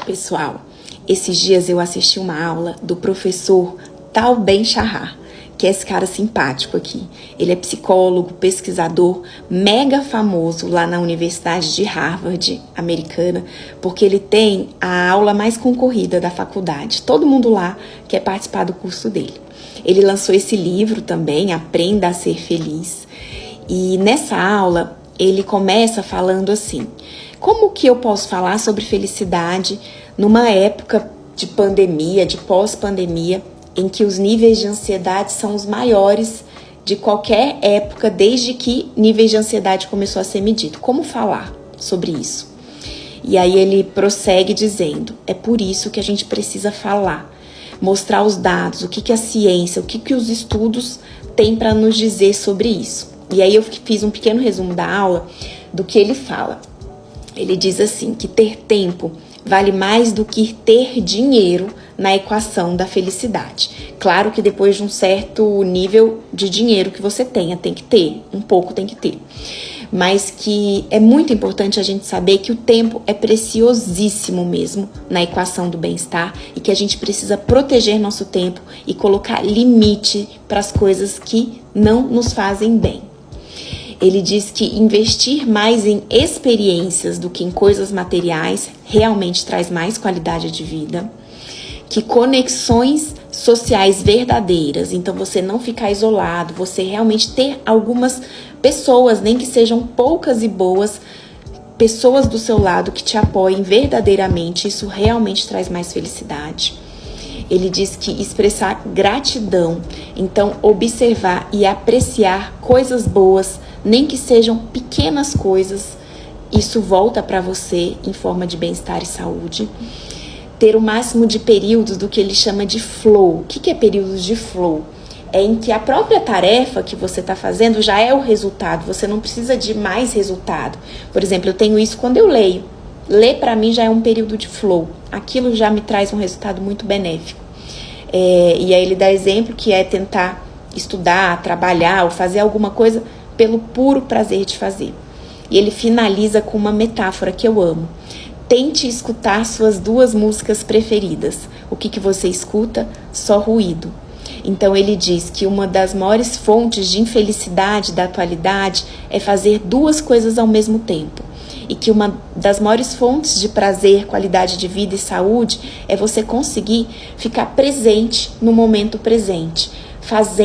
Pessoal, esses dias eu assisti uma aula do professor Tal Ben-Shahar, que é esse cara simpático aqui. Ele é psicólogo, pesquisador, mega famoso lá na Universidade de Harvard, americana, porque ele tem a aula mais concorrida da faculdade. Todo mundo lá quer participar do curso dele. Ele lançou esse livro também, Aprenda a Ser Feliz. E nessa aula, ele começa falando assim: como que eu posso falar sobre felicidade numa época de pandemia, de pós-pandemia, em que os níveis de ansiedade são os maiores de qualquer época, desde que níveis de ansiedade começou a ser medido? Como falar sobre isso? E aí ele prossegue dizendo: é por isso que a gente precisa falar, mostrar os dados, o que a ciência, o que os estudos têm para nos dizer sobre isso. E aí eu fiz um pequeno resumo da aula do que ele fala. Ele diz assim, que ter tempo vale mais do que ter dinheiro na equação da felicidade. Claro que depois de um certo nível de dinheiro que você tenha, tem que ter, um pouco tem que ter. Mas que é muito importante a gente saber que o tempo é preciosíssimo mesmo na equação do bem-estar e que a gente precisa proteger nosso tempo e colocar limite para as coisas que não nos fazem bem. Ele diz que investir mais em experiências do que em coisas materiais realmente traz mais qualidade de vida, que conexões sociais verdadeiras, então você não ficar isolado, você realmente ter algumas pessoas, nem que sejam poucas e boas, pessoas do seu lado que te apoiem verdadeiramente, isso realmente traz mais felicidade. Ele diz que expressar gratidão, então observar e apreciar coisas boas, nem que sejam pequenas coisas, isso volta para você em forma de bem-estar e saúde. Ter o máximo de períodos do que ele chama de flow. O que é períodos de flow? É em que a própria tarefa que você está fazendo já é o resultado, você não precisa de mais resultado. Por exemplo, eu tenho isso quando eu leio. Ler para mim já é um período de flow, aquilo já me traz um resultado muito benéfico. E aí ele dá exemplo que é tentar estudar, trabalhar ou fazer alguma coisa pelo puro prazer de fazer. E ele finaliza com uma metáfora que eu amo. Tente escutar suas 2 músicas preferidas. O que você escuta? Só ruído. Então ele diz que uma das maiores fontes de infelicidade da atualidade é fazer 2 coisas ao mesmo tempo. E que uma das maiores fontes de prazer, qualidade de vida e saúde é você conseguir ficar presente no momento presente, fazendo